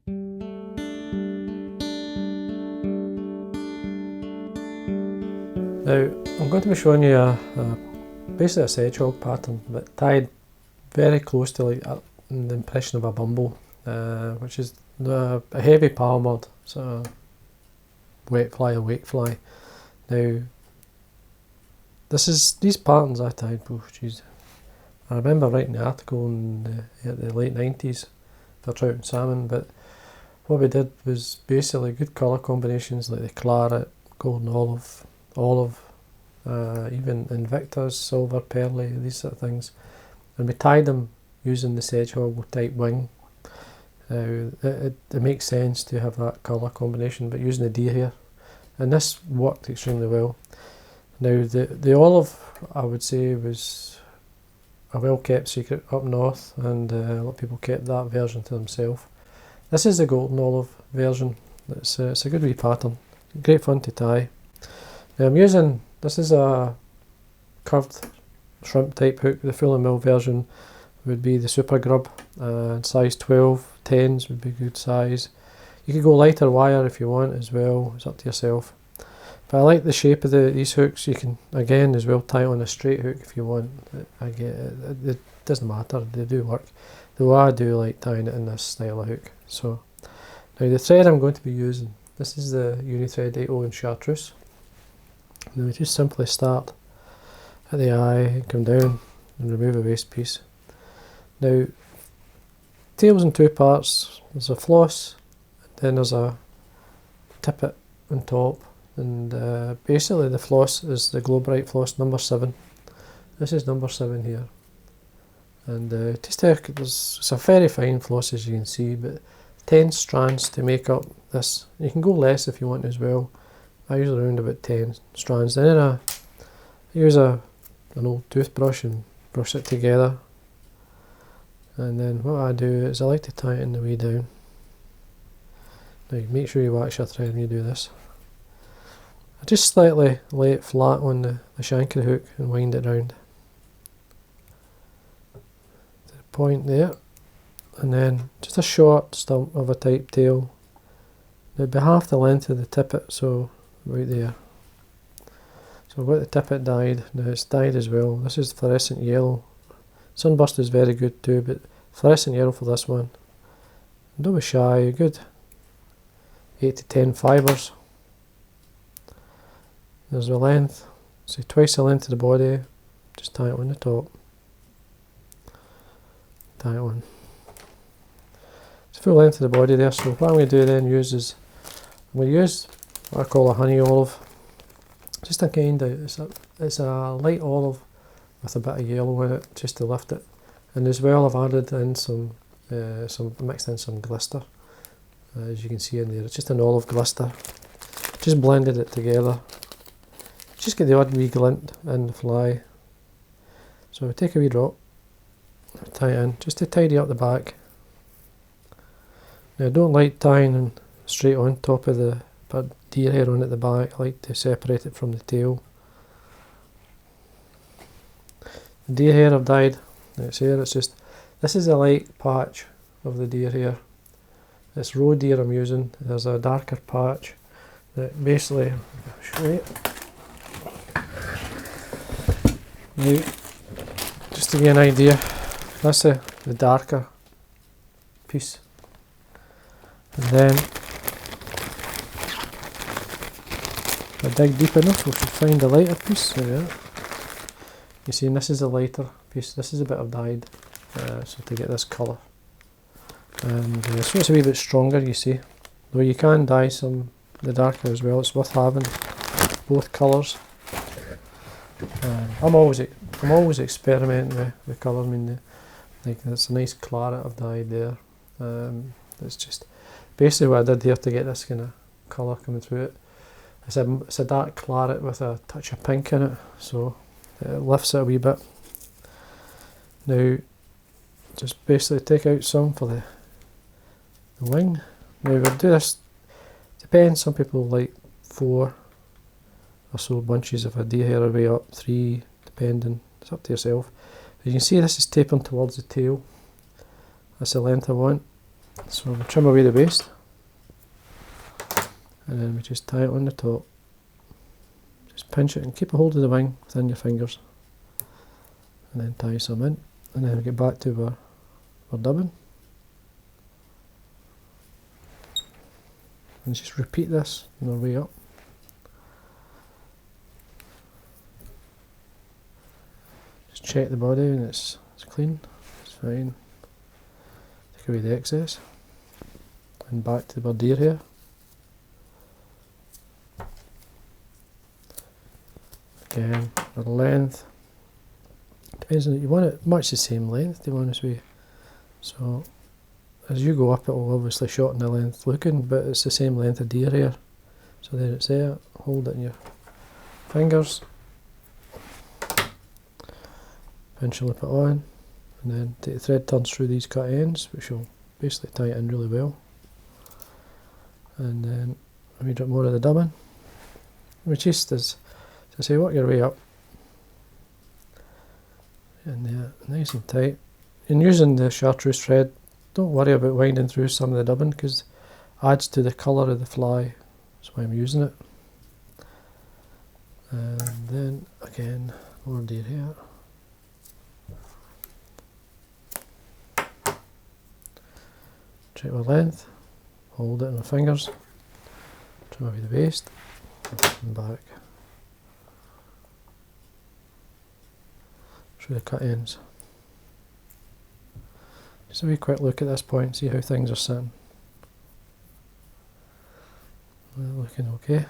Now I'm going to be showing you basically a Sedgehog pattern, but tied very close to like the impression of a Bumble, which is a heavy palmered sort of wet fly or wake fly. Now these patterns I tied, I remember writing an article in the late 90s for trout and salmon, but what we did was basically good colour combinations like the claret, golden olive, even Invictus, silver, pearly, these sort of things, and we tied them using the Sedgehog type wing. It makes sense to have that colour combination, but using the deer hair, and this worked extremely well. Now the olive, I would say, was a well kept secret up north, and a lot of people kept that version to themselves. This is the golden olive version. It's a good wee pattern, great fun to tie. Now this is a curved shrimp type hook. The full and mill version would be the super grub, size 12, 10s would be good size. You could go lighter wire if you want as well, it's up to yourself. But I like the shape of these hooks. You can again as well tie on a straight hook if you want. It doesn't matter, they do work. Though I do like tying it in this style of hook. So now the thread I'm going to be using, this is the Unithread 80 in Chartreuse. Now we just simply start at the eye, come down and remove a waste piece. Now tail's in two parts. There's a floss, and then there's a tippet on top, and basically the floss is the Glo-Brite floss number 7. This is number 7 here, and it's a very fine floss as you can see, but 10 strands to make up this. You can go less if you want as well. I usually around about 10 strands. Then I use an old toothbrush and brush it together, and then what I do is I like to tie it in the way down. Now make sure you wax your thread when you do this. I just slightly lay it flat on the shank of the hook and wind it round to the point there, and then just a short stump of a type tail. Now it'd be half the length of the tippet, so right there. So I've got the tippet dyed. Now it's dyed as well. This is fluorescent yellow. Sunburst is very good too, but fluorescent yellow for this one. And don't be shy, good 8 to 10 fibres. There's the length, so twice the length of the body, just tie it on the top. Tie it on. It's full length of the body there, so what I'm going to do then I'm going to use what I call a honey olive. Just a kind of, it's a light olive with a bit of yellow in it, just to lift it. And as well I've added in mixed in some glister, as you can see in there. It's just an olive glister. Just blended it together. Just get the odd wee glint in the fly. So take a wee drop, tie it in, just to tidy up the back. Now I don't like tying straight on top of the deer hair on at the back. I like to separate it from the tail. The deer hair I've dyed, it's here, it's just, this is a light patch of the deer hair. It's roe deer I'm using. There's a darker patch that basically, I'll show you. Now, just to give you an idea, that's the darker piece. And then if I dig deep enough we should find a lighter piece. There we are. You see, and this is a lighter piece. This is a bit of dyed, so to get this colour. And so it's a wee bit stronger, you see. Though you can dye the darker as well. It's worth having both colours. I'm always experimenting with colour. I mean, it's a nice claret I've dyed there. It's just basically what I did here to get this kind of colour coming through it. It's a dark claret with a touch of pink in it, so it lifts it a wee bit. Now, just basically take out some for the wing. Now we'll do this, depends, some people like 4 or so bunches of a deer hair, way up 3, depending, it's up to yourself. As you can see, this is tapering towards the tail. That's the length I want. So we trim away the waste, and then we just tie it on the top. Just pinch it and keep a hold of the wing within your fingers, and then tie some in, and then we get back to our dubbing. And just repeat this on our way up. Just check the body and it's clean, it's fine. Take away the excess. And back to the bird ear here. Again, the length. Depends on it. You want it much the same length, to be honest with you. So as you go up, it will obviously shorten the length looking, but it's the same length of deer hair. So there it's there. Hold it in your fingers. Pinch and loop it on, and then take the thread turns through these cut ends, which will basically tie it in really well. And then a wee drop more of the dubbing. Which just as I say, work your way up. And there, nice and tight. And using the Chartreuse thread, don't worry about winding through some of the dubbing, because it adds to the colour of the fly. That's why I'm using it. And then again, more deer here. Check our length, hold it in our fingers, trim away the waste, and back. Through the cut ends. Just a wee quick look at this point, see how things are sitting. They're looking okay.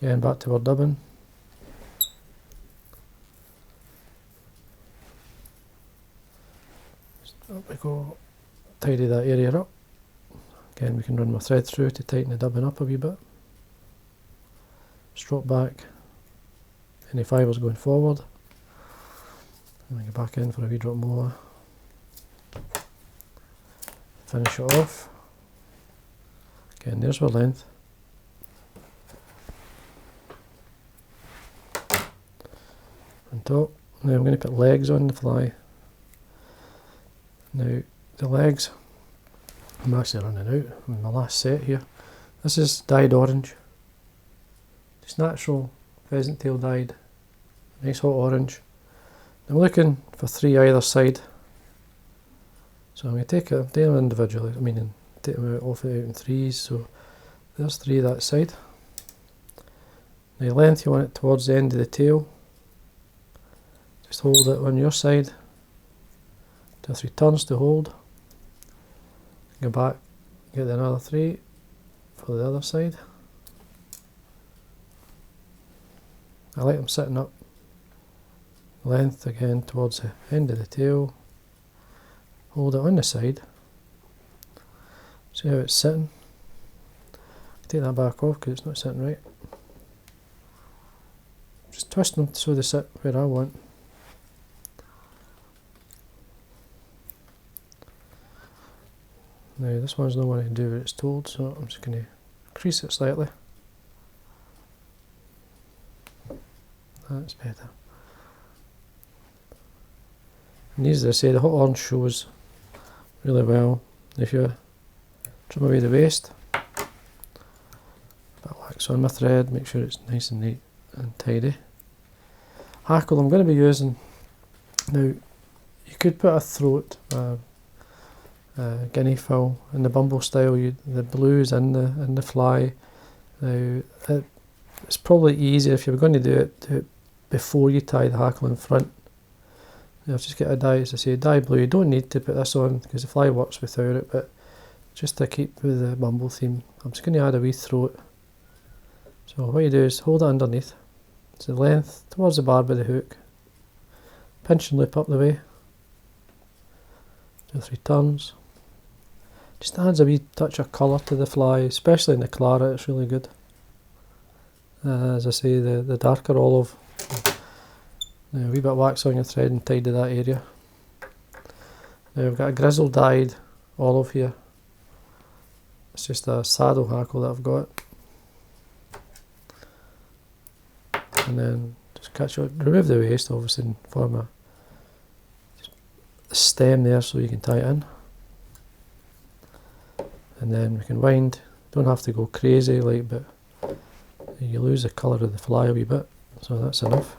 Again, back to our dubbing. Just up we go, tidy that area up. Again, we can run my thread through to tighten the dubbing up a wee bit. Stroke back, any fibres going forward. And then go back in for a wee drop more. Finish it off. Again, there's our length. On top. Now I'm going to put legs on the fly. Now the legs, I'm actually running out on my last set here. This is dyed orange. Just natural pheasant tail dyed. Nice hot orange. I'm looking for 3 either side. So I'm going to take it, take them individually, take them off it out in 3s, so there's 3 that side. Now length, you want it towards the end of the tail. Just hold it on your side. 2 or 3 turns to hold. Go back, get another 3 for the other side. I like them sitting up. Length again towards the end of the tail. Hold it on the side. See how it's sitting. Take that back off because it's not sitting right. Just twist them so they sit where I want. Now this one's not wanting to do what it's told, so I'm just going to crease it slightly. That's better. And these, as I say, the hot orange shows really well. If you trim away the waste, bit of wax on my thread, make sure it's nice and neat and tidy. Hackle I'm going to be using. Now, you could put a throat, Guinea fowl in the Bumble style. The blue is in the fly. Now, it's probably easier if you're going to do it before you tie the hackle in front. I've just got a dye, as I say, dye blue. You don't need to put this on because the fly works without it, but just to keep with the Bumble theme, I'm just going to add a wee throat. So what you do is hold it underneath, so the length towards the barb of the hook, pinch and loop up the way, 2 or 3 turns. Just adds a wee touch of colour to the fly, especially in the claret, it's really good. As I say, the darker olive. Now a wee bit of wax on your thread and tidy that area. Now I've got a Grizzle dyed olive here. It's just a saddle hackle that I've got. And then just catch it, remove the waste obviously and form a stem there so you can tie it in. and then we can wind. Don't have to go crazy, like, but you lose the colour of the fly a wee bit, so that's enough.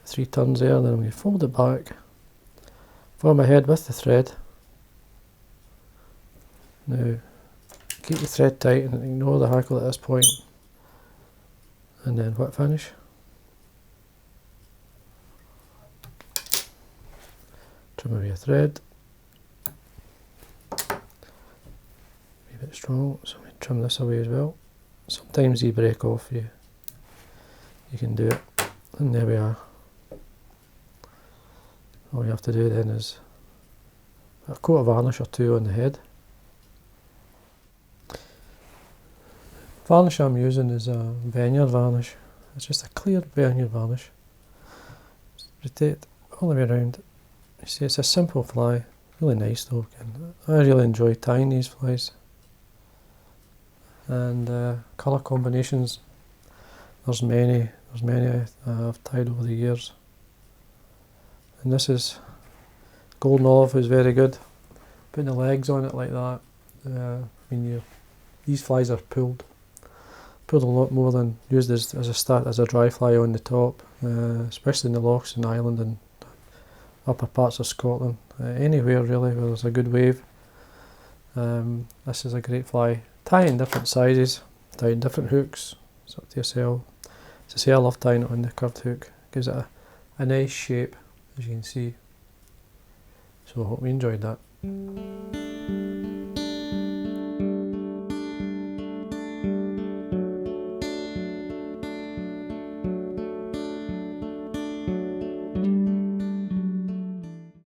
3 turns there, and then we fold it back, form a head with the thread. Now keep the thread tight and ignore the hackle at this point, and then whip finish. Trim away a thread. A bit strong, so we trim this away as well. Sometimes you break off, you can do it, and there we are. All you have to do then is a coat of varnish or 2 on the head. Varnish I'm using is a vineyard varnish. It's just a clear vineyard varnish. Just rotate all the way around. You see, it's a simple fly, really nice though. I really enjoy tying these flies. And colour combinations, there's many I've tied over the years. And this is golden olive, is very good. Putting the legs on it like that, these flies are pulled a lot more than used as a dry fly on the top, especially in the lochs in Ireland and upper parts of Scotland, anywhere really where there's a good wave. This is a great fly. Tie it in different sizes, tie it in different hooks, it's up to yourself. As I say, I love tying it on the curved hook, gives it a nice shape, as you can see. So I hope you enjoyed that.